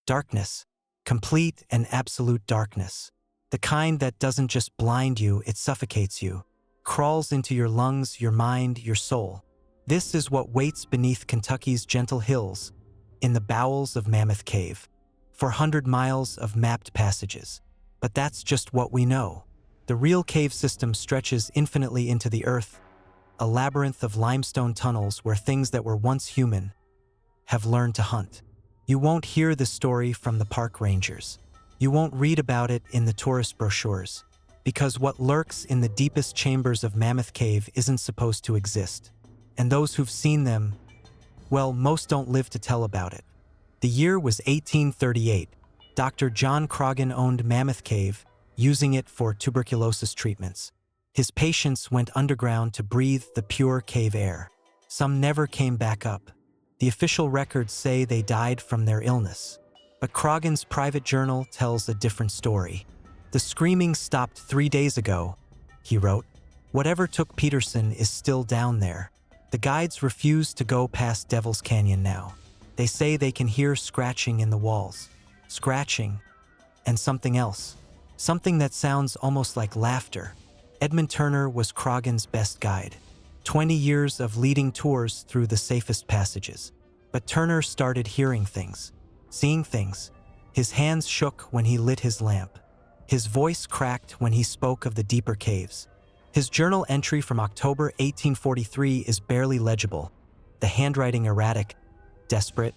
Darkness. Complete and absolute darkness. The kind that doesn't just blind you, it suffocates you. Crawls into your lungs, your mind, your soul. This is what waits beneath Kentucky's gentle hills, in the bowels of Mammoth Cave. 400 miles of mapped passages. But that's just what we know. The real cave system stretches infinitely into the earth, a labyrinth of limestone tunnels where things that were once human have learned to hunt. You won't hear this story from the park rangers. You won't read about it in the tourist brochures, because what lurks in the deepest chambers of Mammoth Cave isn't supposed to exist. And those who've seen them, well, most don't live to tell about it. The year was 1838. Dr. John Croghan owned Mammoth Cave, using it for tuberculosis treatments. His patients went underground to breathe the pure cave air. Some never came back up. The official records say they died from their illness. But Croghan's private journal tells a different story. "The screaming stopped 3 days ago," he wrote. "Whatever took Peterson is still down there. The guides refuse to go past Devil's Canyon now. They say they can hear scratching in the walls. Scratching. And something else. Something that sounds almost like laughter." Edmund Turner was Croghan's best guide. 20 years of leading tours through the safest passages. But Turner started hearing things, seeing things. His hands shook when he lit his lamp. His voice cracked when he spoke of the deeper caves. His journal entry from October 1843 is barely legible, the handwriting erratic, desperate.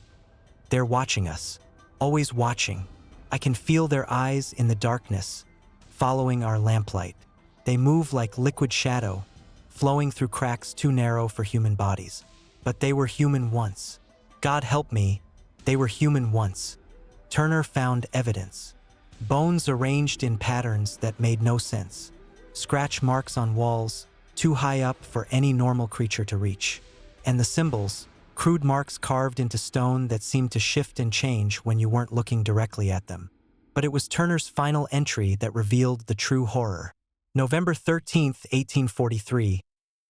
"They're watching us, always watching. I can feel their eyes in the darkness, following our lamplight. They move like liquid shadow, flowing through cracks too narrow for human bodies. But they were human once. God help me, they were human once." Turner found evidence. Bones arranged in patterns that made no sense. Scratch marks on walls, too high up for any normal creature to reach. And the symbols, crude marks carved into stone that seemed to shift and change when you weren't looking directly at them. But it was Turner's final entry that revealed the true horror. November 13th, 1843.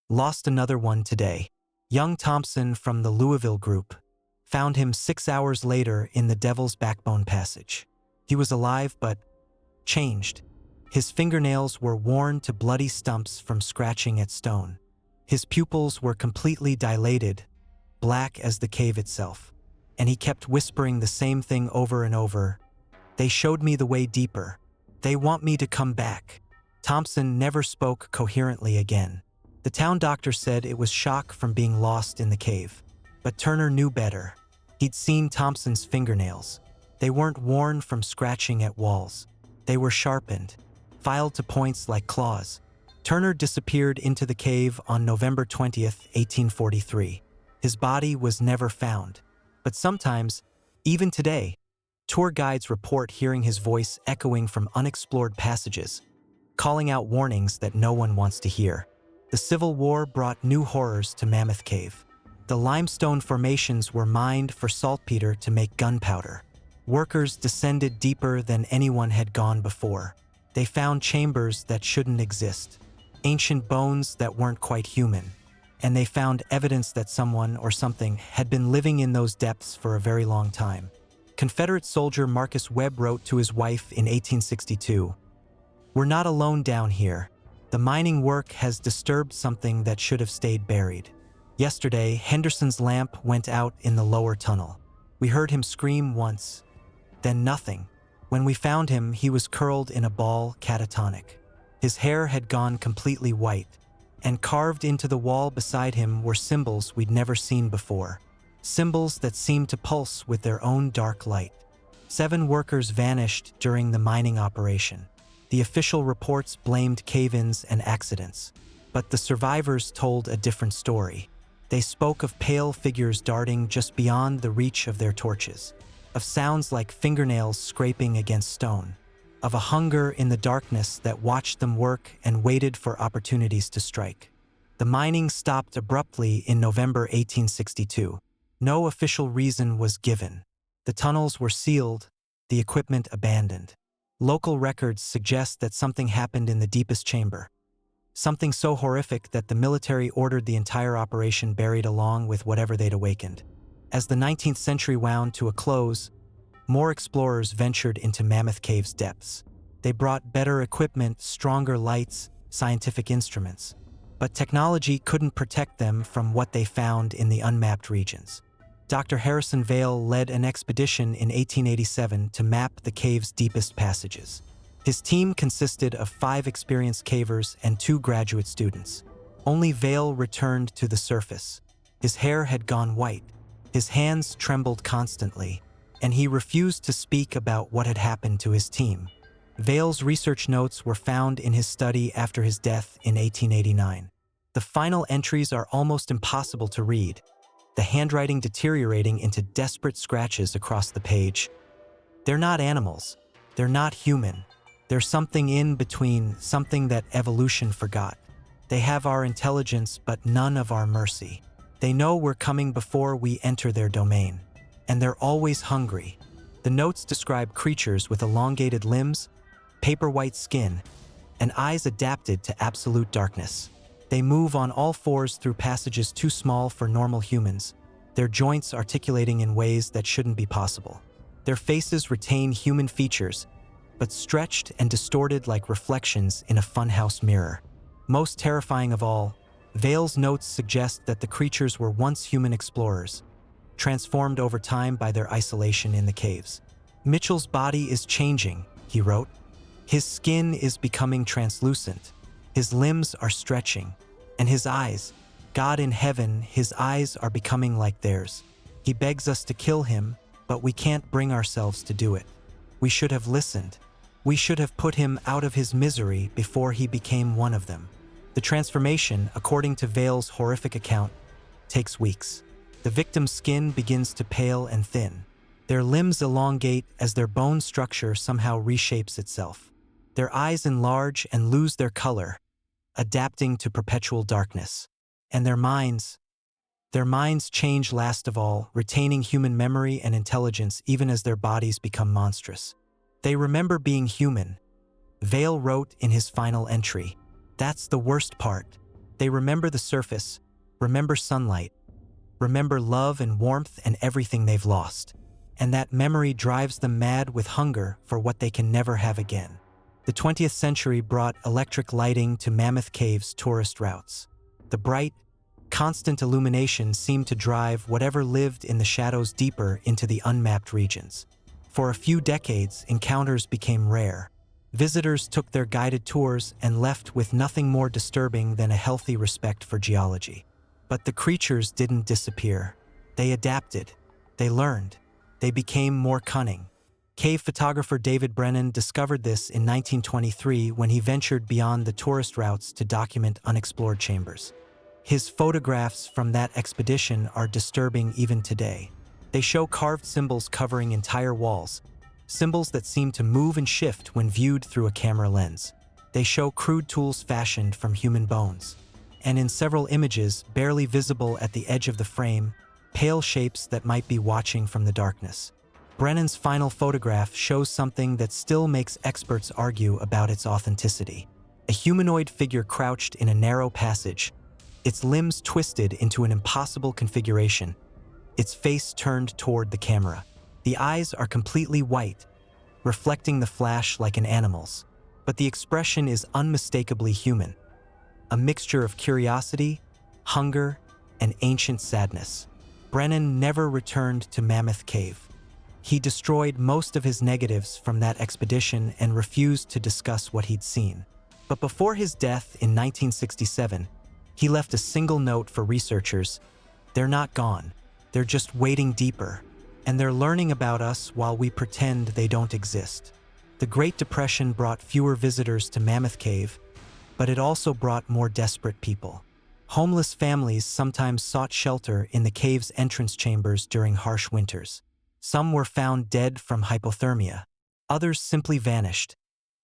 Lost another one today. Young Thompson from the Louisville group. Found him 6 hours later in the Devil's Backbone Passage. He was alive but changed. His fingernails were worn to bloody stumps from scratching at stone. His pupils were completely dilated, black as the cave itself. And he kept whispering the same thing over and over. "They showed me the way deeper. They want me to come back." Thompson never spoke coherently again. The town doctor said it was shock from being lost in the cave. But Turner knew better. He'd seen Thompson's fingernails. They weren't worn from scratching at walls. They were sharpened, filed to points like claws. Turner disappeared into the cave on November 20th, 1843. His body was never found. But sometimes, even today, tour guides report hearing his voice echoing from unexplored passages, calling out warnings that no one wants to hear. The Civil War brought new horrors to Mammoth Cave. The limestone formations were mined for saltpeter to make gunpowder. Workers descended deeper than anyone had gone before. They found chambers that shouldn't exist, ancient bones that weren't quite human, and they found evidence that someone or something had been living in those depths for a very long time. Confederate soldier Marcus Webb wrote to his wife in 1862, "We're not alone down here. The mining work has disturbed something that should have stayed buried." Yesterday, Henderson's lamp went out in the lower tunnel. We heard him scream once, then nothing. When we found him, he was curled in a ball, catatonic. His hair had gone completely white, and carved into the wall beside him were symbols we'd never seen before. Symbols that seemed to pulse with their own dark light. 7 workers vanished during the mining operation. The official reports blamed cave-ins and accidents, but the survivors told a different story. They spoke of pale figures darting just beyond the reach of their torches, of sounds like fingernails scraping against stone, of a hunger in the darkness that watched them work and waited for opportunities to strike. The mining stopped abruptly in November 1862. No official reason was given. The tunnels were sealed, the equipment abandoned. Local records suggest that something happened in the deepest chamber. Something so horrific that the military ordered the entire operation buried along with whatever they'd awakened. As the 19th century wound to a close, more explorers ventured into Mammoth Cave's depths. They brought better equipment, stronger lights, scientific instruments. But technology couldn't protect them from what they found in the unmapped regions. Dr. Harrison Vail led an expedition in 1887 to map the cave's deepest passages. His team consisted of 5 experienced cavers and 2 graduate students. Only Vail returned to the surface. His hair had gone white, his hands trembled constantly, and he refused to speak about what had happened to his team. Vail's research notes were found in his study after his death in 1889. The final entries are almost impossible to read, the handwriting deteriorating into desperate scratches across the page. They're not animals. They're not human. They're something in between, something that evolution forgot. They have our intelligence, but none of our mercy. They know we're coming before we enter their domain. And they're always hungry. The notes describe creatures with elongated limbs, paper-white skin, and eyes adapted to absolute darkness. They move on all 4s through passages too small for normal humans, their joints articulating in ways that shouldn't be possible. Their faces retain human features, but stretched and distorted like reflections in a funhouse mirror. Most terrifying of all, Vail's notes suggest that the creatures were once human explorers, transformed over time by their isolation in the caves. Mitchell's body is changing, he wrote. His skin is becoming translucent. His limbs are stretching. And his eyes, God in heaven, his eyes are becoming like theirs. He begs us to kill him, but we can't bring ourselves to do it. We should have listened. We should have put him out of his misery before he became one of them. The transformation, according to Vail's horrific account, takes weeks. The victim's skin begins to pale and thin. Their limbs elongate as their bone structure somehow reshapes itself. Their eyes enlarge and lose their color, adapting to perpetual darkness. And their minds change last of all, retaining human memory and intelligence even as their bodies become monstrous. They remember being human. Vail wrote in his final entry, "That's the worst part. They remember the surface, remember sunlight, remember love and warmth and everything they've lost. And that memory drives them mad with hunger for what they can never have again." The 20th century brought electric lighting to Mammoth Cave's tourist routes. The bright, constant illumination seemed to drive whatever lived in the shadows deeper into the unmapped regions. For a few decades, encounters became rare. Visitors took their guided tours and left with nothing more disturbing than a healthy respect for geology. But the creatures didn't disappear. They adapted. They learned. They became more cunning. Cave photographer David Brennan discovered this in 1923 when he ventured beyond the tourist routes to document unexplored chambers. His photographs from that expedition are disturbing even today. They show carved symbols covering entire walls, symbols that seem to move and shift when viewed through a camera lens. They show crude tools fashioned from human bones. And in several images, barely visible at the edge of the frame, pale shapes that might be watching from the darkness. Brennan's final photograph shows something that still makes experts argue about its authenticity. A humanoid figure crouched in a narrow passage, its limbs twisted into an impossible configuration, its face turned toward the camera. The eyes are completely white, reflecting the flash like an animal's, but the expression is unmistakably human. A mixture of curiosity, hunger, and ancient sadness. Brennan never returned to Mammoth Cave. He destroyed most of his negatives from that expedition and refused to discuss what he'd seen. But before his death in 1967, he left a single note for researchers. They're not gone. They're just wading deeper, and they're learning about us while we pretend they don't exist. The Great Depression brought fewer visitors to Mammoth Cave, but it also brought more desperate people. Homeless families sometimes sought shelter in the cave's entrance chambers during harsh winters. Some were found dead from hypothermia. Others simply vanished,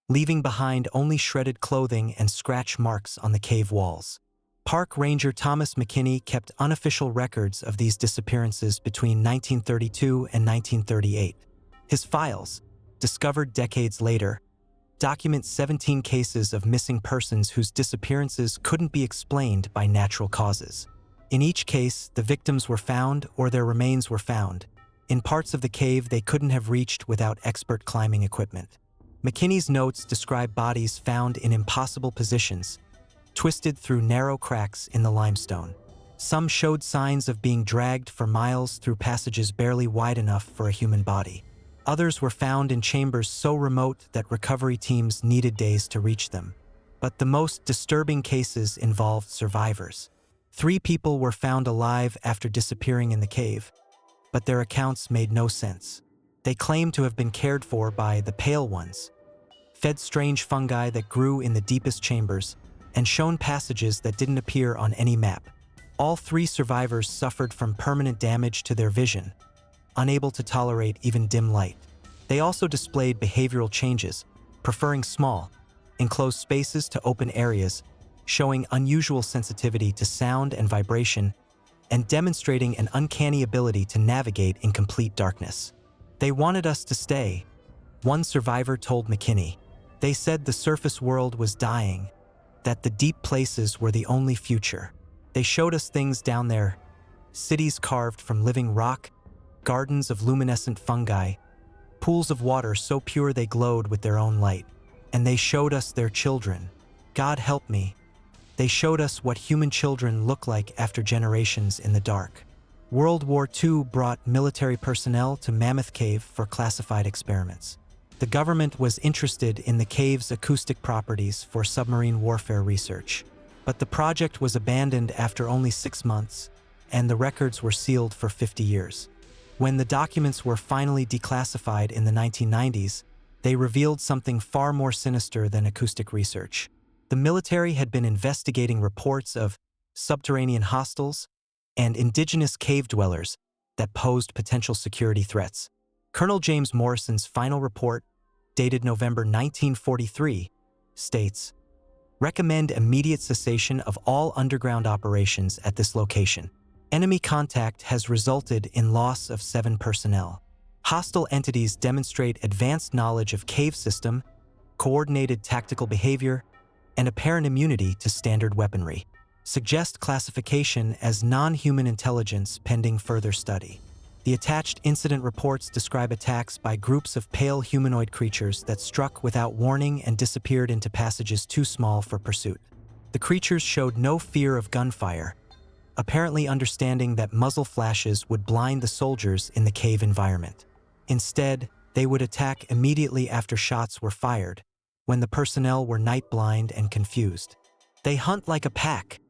leaving behind only shredded clothing and scratch marks on the cave walls. Park Ranger Thomas McKinney kept unofficial records of these disappearances between 1932 and 1938. His files, discovered decades later, document 17 cases of missing persons whose disappearances couldn't be explained by natural causes. In each case, the victims were found or their remains were found, In parts of the cave they couldn't have reached without expert climbing equipment. McKinney's notes describe bodies found in impossible positions, twisted through narrow cracks in the limestone. Some showed signs of being dragged for miles through passages barely wide enough for a human body. Others were found in chambers so remote that recovery teams needed days to reach them. But the most disturbing cases involved survivors. 3 people were found alive after disappearing in the cave, but their accounts made no sense. They claimed to have been cared for by the Pale Ones, fed strange fungi that grew in the deepest chambers, and shown passages that didn't appear on any map. All 3 survivors suffered from permanent damage to their vision, unable to tolerate even dim light. They also displayed behavioral changes, preferring small, enclosed spaces to open areas, showing unusual sensitivity to sound and vibration, and demonstrating an uncanny ability to navigate in complete darkness. They wanted us to stay, one survivor told McKinney. They said the surface world was dying, that the deep places were the only future. They showed us things down there, cities carved from living rock, gardens of luminescent fungi, pools of water so pure they glowed with their own light. And they showed us their children. God help me. They showed us what human children look like after generations in the dark. World War II brought military personnel to Mammoth Cave for classified experiments. The government was interested in the cave's acoustic properties for submarine warfare research. But the project was abandoned after only 6 months, and the records were sealed for 50 years. When the documents were finally declassified in the 1990s, they revealed something far more sinister than acoustic research. The military had been investigating reports of subterranean hostiles and indigenous cave dwellers that posed potential security threats. Colonel James Morrison's final report, dated November 1943, states, "Recommend immediate cessation of all underground operations at this location. Enemy contact has resulted in loss of 7 personnel. Hostile entities demonstrate advanced knowledge of cave system, coordinated tactical behavior, and apparent immunity to standard weaponry. Suggest classification as non-human intelligence pending further study." The attached incident reports describe attacks by groups of pale humanoid creatures that struck without warning and disappeared into passages too small for pursuit. The creatures showed no fear of gunfire, apparently understanding that muzzle flashes would blind the soldiers in the cave environment. Instead, they would attack immediately after shots were fired, when the personnel were night-blind and confused. "They hunt like a pack,"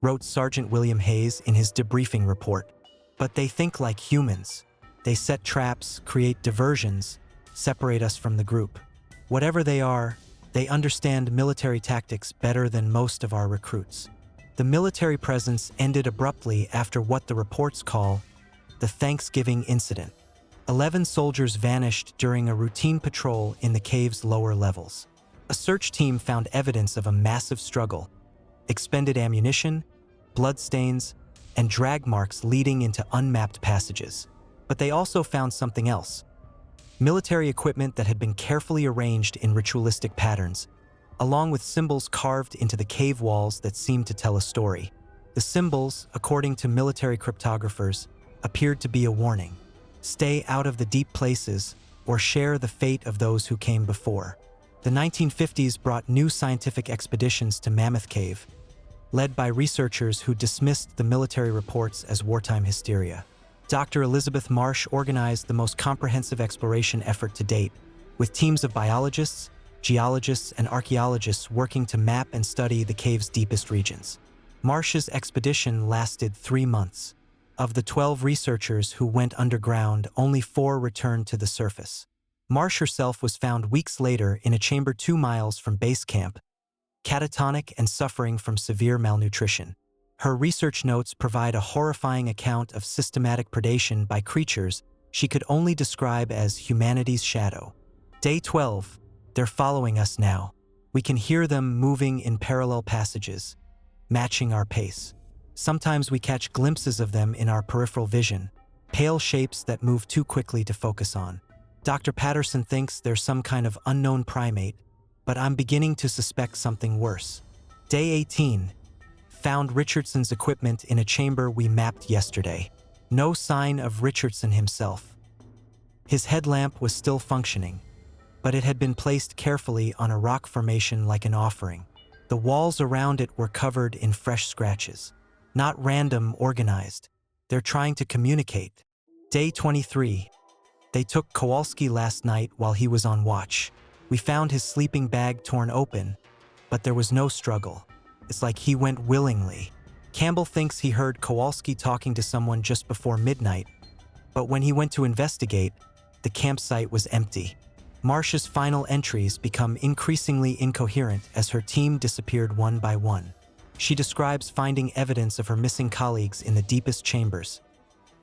wrote Sergeant William Hayes in his debriefing report. "But they think like humans. They set traps, create diversions, separate us from the group. Whatever they are, they understand military tactics better than most of our recruits." The military presence ended abruptly after what the reports call the Thanksgiving incident. 11 soldiers vanished during a routine patrol in the cave's lower levels. A search team found evidence of a massive struggle, expended ammunition, bloodstains, and drag marks leading into unmapped passages. But they also found something else: military equipment that had been carefully arranged in ritualistic patterns, along with symbols carved into the cave walls that seemed to tell a story. The symbols, according to military cryptographers, appeared to be a warning: stay out of the deep places or share the fate of those who came before. The 1950s brought new scientific expeditions to Mammoth Cave, led by researchers who dismissed the military reports as wartime hysteria. Dr. Elizabeth Marsh organized the most comprehensive exploration effort to date, with teams of biologists, geologists, and archaeologists working to map and study the cave's deepest regions. Marsh's expedition lasted 3 months. Of the 12 researchers who went underground, only 4 returned to the surface. Marsh herself was found weeks later in a chamber 2 miles from base camp, catatonic and suffering from severe malnutrition. Her research notes provide a horrifying account of systematic predation by creatures she could only describe as humanity's shadow. Day 12. They're following us now. We can hear them moving in parallel passages, matching our pace. Sometimes we catch glimpses of them in our peripheral vision, pale shapes that move too quickly to focus on. Dr. Patterson thinks they're some kind of unknown primate, but I'm beginning to suspect something worse. Day 18. Found Richardson's equipment in a chamber we mapped yesterday. No sign of Richardson himself. His headlamp was still functioning, but it had been placed carefully on a rock formation like an offering. The walls around it were covered in fresh scratches. Not random, organized. They're trying to communicate. Day 23. They took Kowalski last night while he was on watch. We found his sleeping bag torn open, but there was no struggle. It's like he went willingly. Campbell thinks he heard Kowalski talking to someone just before midnight, but when he went to investigate, the campsite was empty. Marcia's final entries become increasingly incoherent as her team disappeared one by one. She describes finding evidence of her missing colleagues in the deepest chambers.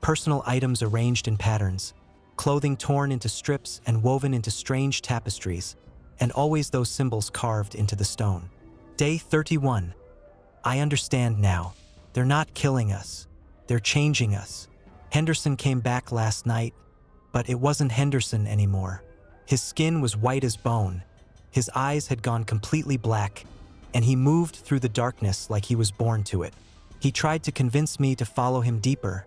Personal items arranged in patterns, clothing torn into strips and woven into strange tapestries, and always those symbols carved into the stone. Day 31. I understand now. They're not killing us. They're changing us. Henderson came back last night, but it wasn't Henderson anymore. His skin was white as bone. His eyes had gone completely black, and he moved through the darkness like he was born to it. He tried to convince me to follow him deeper,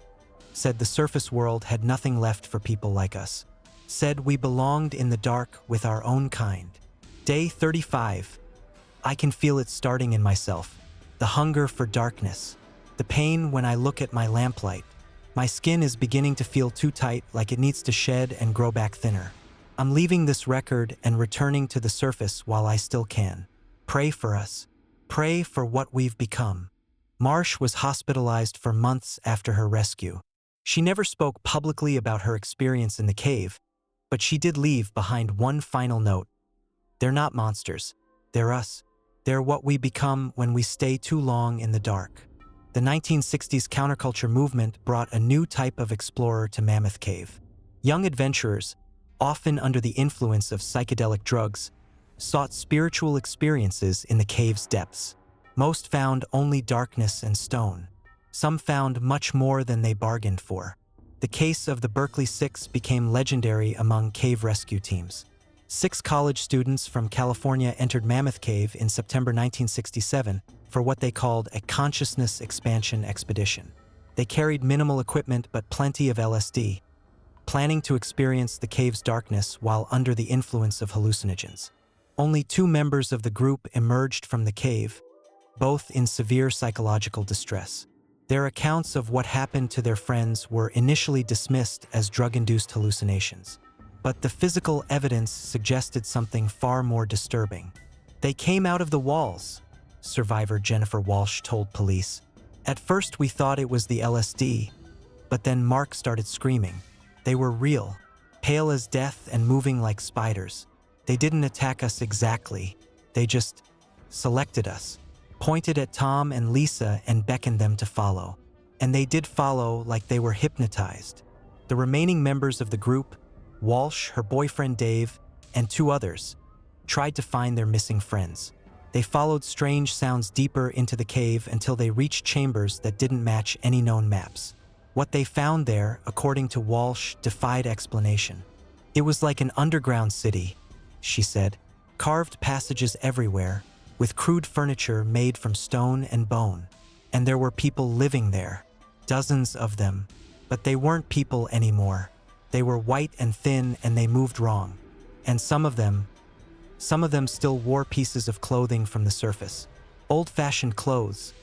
said the surface world had nothing left for people like us, said we belonged in the dark with our own kind. Day 35. I can feel it starting in myself. The hunger for darkness. The pain when I look at my lamplight. My skin is beginning to feel too tight, like it needs to shed and grow back thinner. I'm leaving this record and returning to the surface while I still can. Pray for us. Pray for what we've become. Marsh was hospitalized for months after her rescue. She never spoke publicly about her experience in the cave, but she did leave behind one final note. They're not monsters. They're us. They're what we become when we stay too long in the dark. The 1960s counterculture movement brought a new type of explorer to Mammoth Cave. Young adventurers, often under the influence of psychedelic drugs, sought spiritual experiences in the cave's depths. Most found only darkness and stone. Some found much more than they bargained for. The case of the Berkeley Six became legendary among cave rescue teams. 6 college students from California entered Mammoth Cave in September 1967 for what they called a consciousness expansion expedition. They carried minimal equipment but plenty of LSD, planning to experience the cave's darkness while under the influence of hallucinogens. Only 2 members of the group emerged from the cave, both in severe psychological distress. Their accounts of what happened to their friends were initially dismissed as drug-induced hallucinations. But the physical evidence suggested something far more disturbing. They came out of the walls, survivor Jennifer Walsh told police. At first we thought it was the LSD, but then Mark started screaming. They were real, pale as death and moving like spiders. They didn't attack us exactly. They just selected us, pointed at Tom and Lisa and beckoned them to follow. And they did follow like they were hypnotized. The remaining members of the group, Walsh, her boyfriend Dave, and 2 others, tried to find their missing friends. They followed strange sounds deeper into the cave until they reached chambers that didn't match any known maps. What they found there, according to Walsh, defied explanation. It was like an underground city, she said, carved passages everywhere, with crude furniture made from stone and bone. And there were people living there, dozens of them, but they weren't people anymore. They were white and thin and they moved wrong. And some of them still wore pieces of clothing from the surface. Old-fashioned clothes,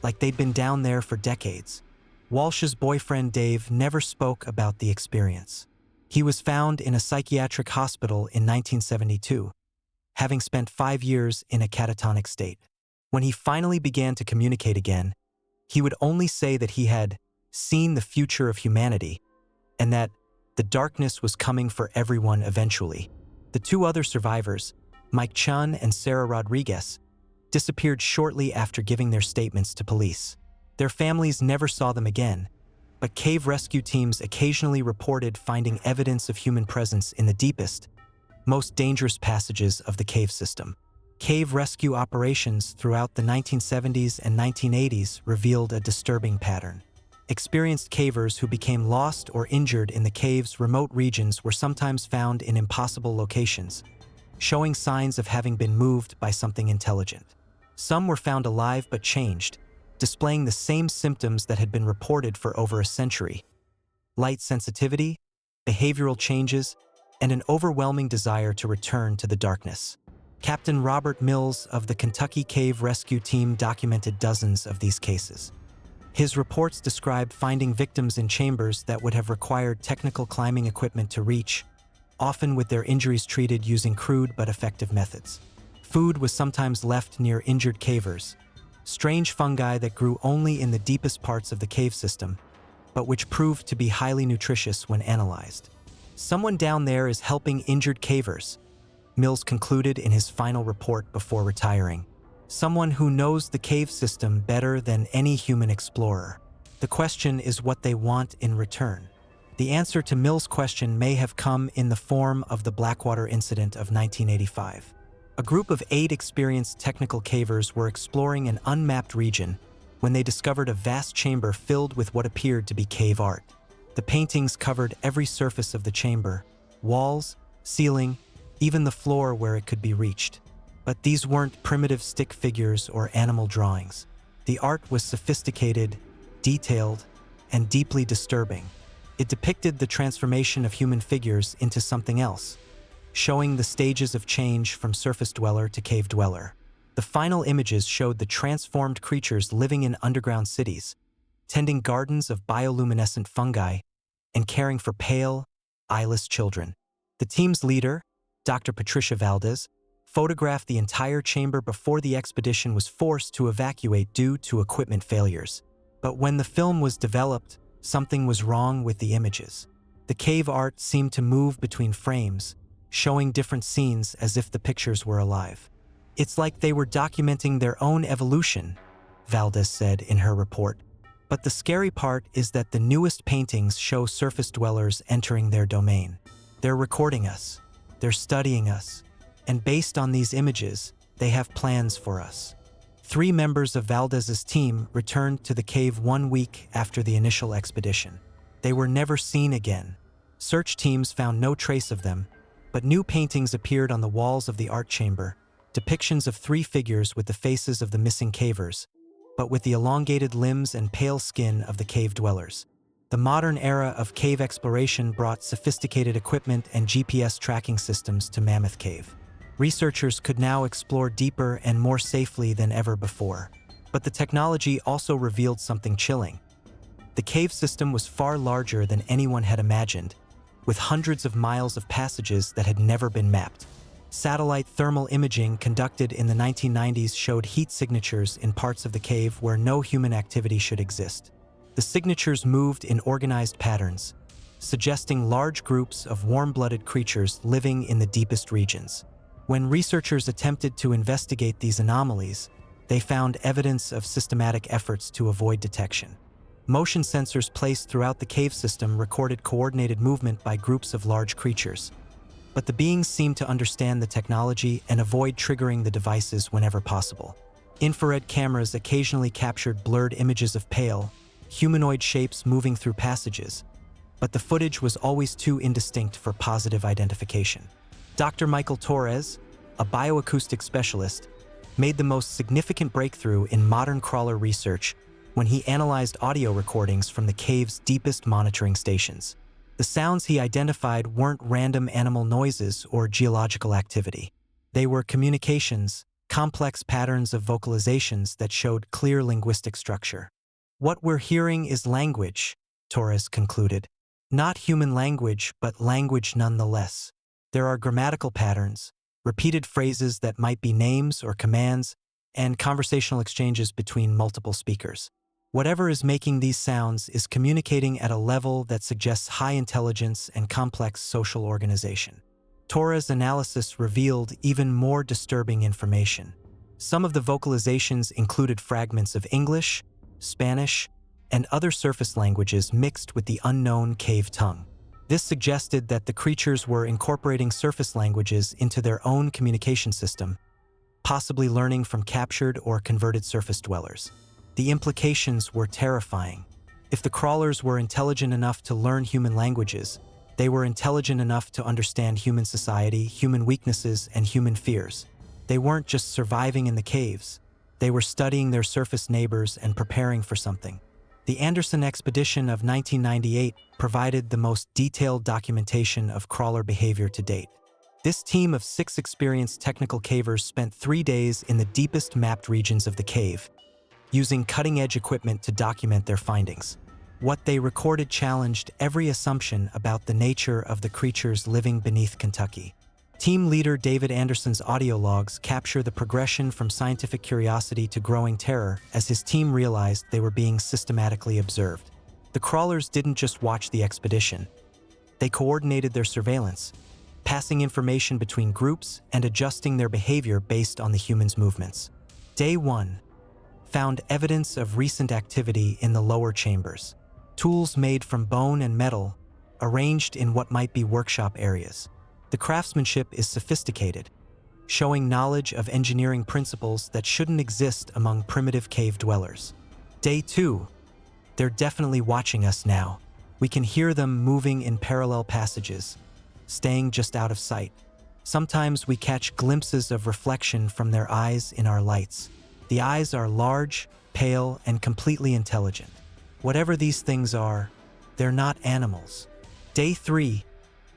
like they'd been down there for decades. Walsh's boyfriend Dave never spoke about the experience. He was found in a psychiatric hospital in 1972, having spent 5 years in a catatonic state. When he finally began to communicate again, he would only say that he had seen the future of humanity and that the darkness was coming for everyone eventually. The 2 other survivors, Mike Chun and Sarah Rodriguez, disappeared shortly after giving their statements to police. Their families never saw them again, but cave rescue teams occasionally reported finding evidence of human presence in the deepest, most dangerous passages of the cave system. Cave rescue operations throughout the 1970s and 1980s revealed a disturbing pattern. Experienced cavers who became lost or injured in the cave's remote regions were sometimes found in impossible locations, showing signs of having been moved by something intelligent. Some were found alive but changed, displaying the same symptoms that had been reported for over a century: light sensitivity, behavioral changes, and an overwhelming desire to return to the darkness. Captain Robert Mills of the Kentucky Cave Rescue Team documented dozens of these cases. His reports describe finding victims in chambers that would have required technical climbing equipment to reach, often with their injuries treated using crude but effective methods. Food was sometimes left near injured cavers, strange fungi that grew only in the deepest parts of the cave system, but which proved to be highly nutritious when analyzed. Someone down there is helping injured cavers, Mills concluded in his final report before retiring. Someone who knows the cave system better than any human explorer. The question is what they want in return. The answer to Mills' question may have come in the form of the Blackwater incident of 1985. A group of 8 experienced technical cavers were exploring an unmapped region when they discovered a vast chamber filled with what appeared to be cave art. The paintings covered every surface of the chamber, walls, ceiling, even the floor where it could be reached. But these weren't primitive stick figures or animal drawings. The art was sophisticated, detailed, and deeply disturbing. It depicted the transformation of human figures into something else, showing the stages of change from surface dweller to cave dweller. The final images showed the transformed creatures living in underground cities, tending gardens of bioluminescent fungi, and caring for pale, eyeless children. The team's leader, Dr. Patricia Valdez, photographed the entire chamber before the expedition was forced to evacuate due to equipment failures. But when the film was developed, something was wrong with the images. The cave art seemed to move between frames, showing different scenes as if the pictures were alive. It's like they were documenting their own evolution, Valdez said in her report. But the scary part is that the newest paintings show surface dwellers entering their domain. They're recording us, they're studying us, and based on these images, they have plans for us. 3 members of Valdez's team returned to the cave 1 week after the initial expedition. They were never seen again. Search teams found no trace of them, but new paintings appeared on the walls of the art chamber, depictions of 3 figures with the faces of the missing cavers, but with the elongated limbs and pale skin of the cave dwellers. The modern era of cave exploration brought sophisticated equipment and GPS tracking systems to Mammoth Cave. Researchers could now explore deeper and more safely than ever before. But the technology also revealed something chilling. The cave system was far larger than anyone had imagined, with hundreds of miles of passages that had never been mapped. Satellite thermal imaging conducted in the 1990s showed heat signatures in parts of the cave where no human activity should exist. The signatures moved in organized patterns, suggesting large groups of warm-blooded creatures living in the deepest regions. When researchers attempted to investigate these anomalies, they found evidence of systematic efforts to avoid detection. Motion sensors placed throughout the cave system recorded coordinated movement by groups of large creatures. But the beings seemed to understand the technology and avoid triggering the devices whenever possible. Infrared cameras occasionally captured blurred images of pale, humanoid shapes moving through passages, but the footage was always too indistinct for positive identification. Dr. Michael Torres, a bioacoustic specialist, made the most significant breakthrough in modern crawler research when he analyzed audio recordings from the cave's deepest monitoring stations. The sounds he identified weren't random animal noises or geological activity. They were communications, complex patterns of vocalizations that showed clear linguistic structure. What we're hearing is language, Torres concluded. Not human language, but language nonetheless. There are grammatical patterns, repeated phrases that might be names or commands, and conversational exchanges between multiple speakers. Whatever is making these sounds is communicating at a level that suggests high intelligence and complex social organization. Torres' analysis revealed even more disturbing information. Some of the vocalizations included fragments of English, Spanish, and other surface languages mixed with the unknown cave tongue. This suggested that the creatures were incorporating surface languages into their own communication system, possibly learning from captured or converted surface dwellers. The implications were terrifying. If the crawlers were intelligent enough to learn human languages, they were intelligent enough to understand human society, human weaknesses, and human fears. They weren't just surviving in the caves. They were studying their surface neighbors and preparing for something. The Anderson expedition of 1998 provided the most detailed documentation of crawler behavior to date. This team of 6 experienced technical cavers spent 3 days in the deepest mapped regions of the cave, using cutting-edge equipment to document their findings. What they recorded challenged every assumption about the nature of the creatures living beneath Kentucky. Team leader David Anderson's audio logs capture the progression from scientific curiosity to growing terror as his team realized they were being systematically observed. The crawlers didn't just watch the expedition. They coordinated their surveillance, passing information between groups and adjusting their behavior based on the humans' movements. Day 1 found evidence of recent activity in the lower chambers. Tools made from bone and metal, arranged in what might be workshop areas. The craftsmanship is sophisticated, showing knowledge of engineering principles that shouldn't exist among primitive cave dwellers. Day 2. They're definitely watching us now. We can hear them moving in parallel passages, staying just out of sight. Sometimes we catch glimpses of reflection from their eyes in our lights. The eyes are large, pale, and completely intelligent. Whatever these things are, they're not animals. Day 3.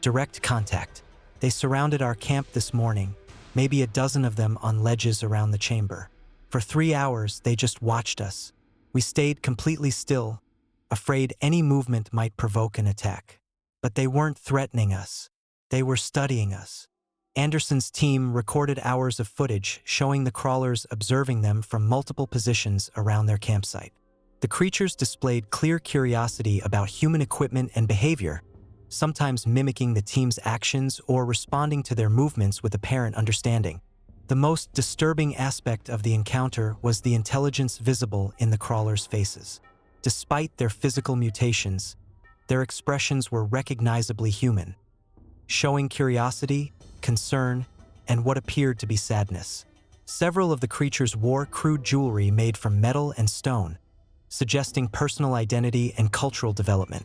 Direct contact. They surrounded our camp this morning, maybe a dozen of them on ledges around the chamber. For 3 hours, they just watched us. We stayed completely still, afraid any movement might provoke an attack. But they weren't threatening us. They were studying us. Anderson's team recorded hours of footage showing the crawlers observing them from multiple positions around their campsite. The creatures displayed clear curiosity about human equipment and behavior, sometimes mimicking the team's actions or responding to their movements with apparent understanding. The most disturbing aspect of the encounter was the intelligence visible in the crawlers' faces. Despite their physical mutations, their expressions were recognizably human, showing curiosity, concern, and what appeared to be sadness. Several of the creatures wore crude jewelry made from metal and stone, suggesting personal identity and cultural development.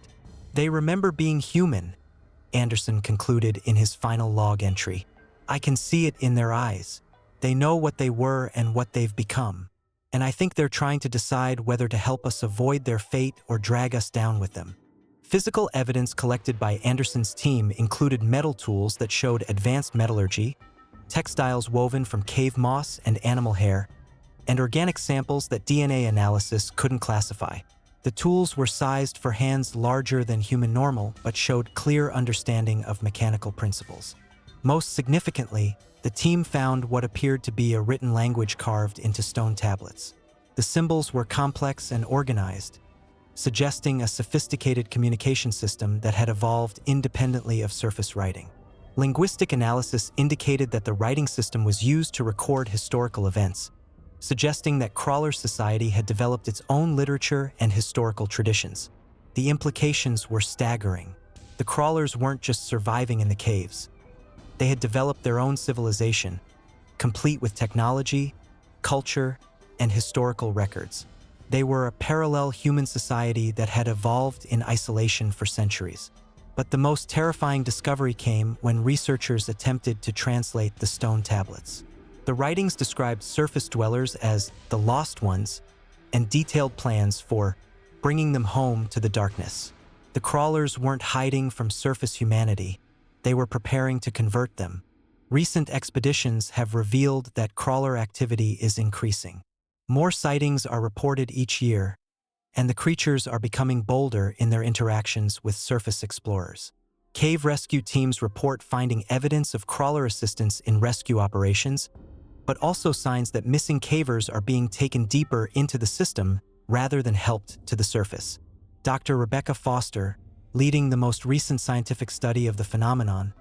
They remember being human, Anderson concluded in his final log entry. I can see it in their eyes. They know what they were and what they've become. And I think they're trying to decide whether to help us avoid their fate or drag us down with them. Physical evidence collected by Anderson's team included metal tools that showed advanced metallurgy, textiles woven from cave moss and animal hair, and organic samples that DNA analysis couldn't classify. The tools were sized for hands larger than human normal, but showed clear understanding of mechanical principles. Most significantly, the team found what appeared to be a written language carved into stone tablets. The symbols were complex and organized, suggesting a sophisticated communication system that had evolved independently of surface writing. Linguistic analysis indicated that the writing system was used to record historical events, suggesting that crawler society had developed its own literature and historical traditions. The implications were staggering. The crawlers weren't just surviving in the caves. They had developed their own civilization, complete with technology, culture, and historical records. They were a parallel human society that had evolved in isolation for centuries. But the most terrifying discovery came when researchers attempted to translate the stone tablets. The writings described surface dwellers as the lost ones and detailed plans for bringing them home to the darkness. The crawlers weren't hiding from surface humanity. They were preparing to convert them. Recent expeditions have revealed that crawler activity is increasing. More sightings are reported each year, and the creatures are becoming bolder in their interactions with surface explorers. Cave rescue teams report finding evidence of crawler assistance in rescue operations, but also signs that missing cavers are being taken deeper into the system rather than helped to the surface. Dr. Rebecca Foster, leading the most recent scientific study of the phenomenon,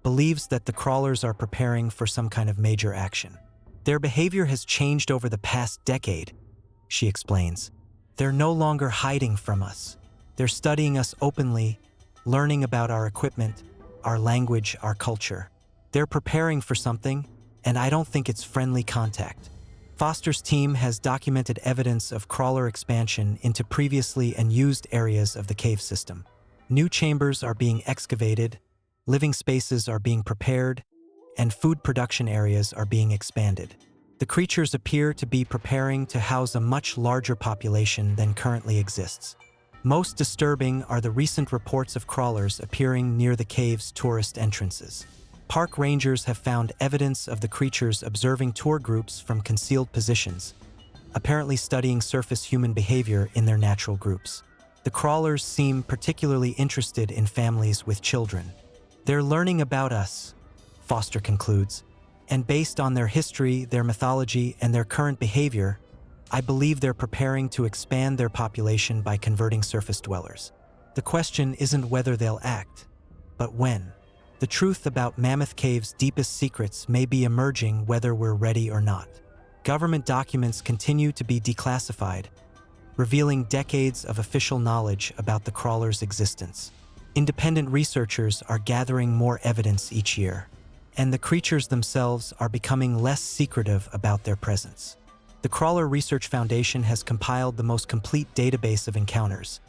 believes that the crawlers are preparing for some kind of major action. Their behavior has changed over the past decade, she explains. They're no longer hiding from us. They're studying us openly, learning about our equipment, our language, our culture. They're preparing for something, and I don't think it's friendly contact. Foster's team has documented evidence of crawler expansion into previously unused areas of the cave system. New chambers are being excavated, living spaces are being prepared, and food production areas are being expanded. The creatures appear to be preparing to house a much larger population than currently exists. Most disturbing are the recent reports of crawlers appearing near the cave's tourist entrances. Park rangers have found evidence of the creatures observing tour groups from concealed positions, apparently studying surface human behavior in their natural groups. The crawlers seem particularly interested in families with children. They're learning about us, Foster concludes, and based on their history, their mythology, and their current behavior, I believe they're preparing to expand their population by converting surface dwellers. The question isn't whether they'll act, but when. The truth about Mammoth Cave's deepest secrets may be emerging whether we're ready or not. Government documents continue to be declassified, revealing decades of official knowledge about the crawler's existence. Independent researchers are gathering more evidence each year, and the creatures themselves are becoming less secretive about their presence. The Crawler Research Foundation has compiled the most complete database of encounters,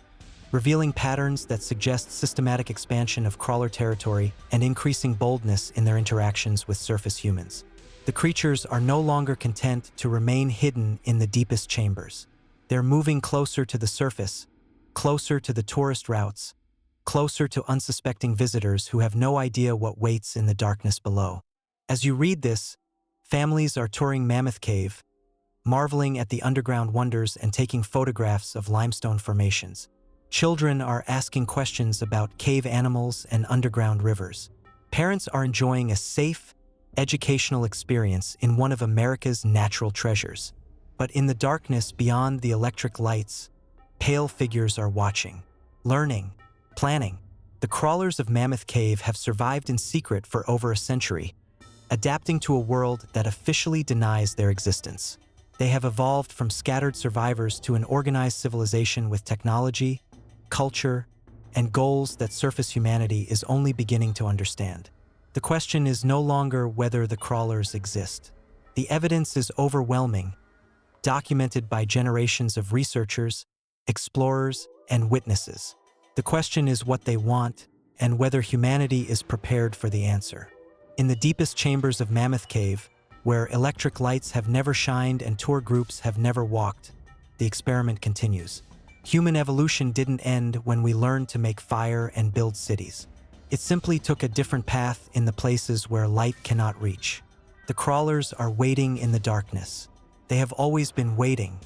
revealing patterns that suggest systematic expansion of crawler territory and increasing boldness in their interactions with surface humans. The creatures are no longer content to remain hidden in the deepest chambers. They're moving closer to the surface, closer to the tourist routes, closer to unsuspecting visitors who have no idea what waits in the darkness below. As you read this, families are touring Mammoth Cave, marveling at the underground wonders and taking photographs of limestone formations. Children are asking questions about cave animals and underground rivers. Parents are enjoying a safe, educational experience in one of America's natural treasures. But in the darkness beyond the electric lights, pale figures are watching, learning, planning. The crawlers of Mammoth Cave have survived in secret for over a century, adapting to a world that officially denies their existence. They have evolved from scattered survivors to an organized civilization with technology, culture, and goals that surface humanity is only beginning to understand. The question is no longer whether the crawlers exist. The evidence is overwhelming, documented by generations of researchers, explorers, and witnesses. The question is what they want and whether humanity is prepared for the answer. In the deepest chambers of Mammoth Cave, where electric lights have never shined and tour groups have never walked, the experiment continues. Human evolution didn't end when we learned to make fire and build cities. It simply took a different path in the places where light cannot reach. The crawlers are waiting in the darkness. They have always been waiting,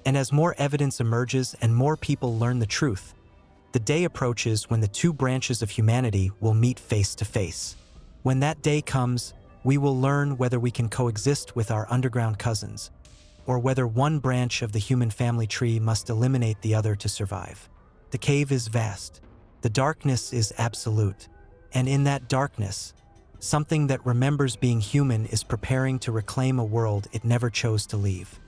and as more evidence emerges and more people learn the truth, the day approaches when the two branches of humanity will meet face to face. When that day comes, we will learn whether we can coexist with our underground cousins, or whether one branch of the human family tree must eliminate the other to survive. The cave is vast. The darkness is absolute. And in that darkness, something that remembers being human is preparing to reclaim a world it never chose to leave.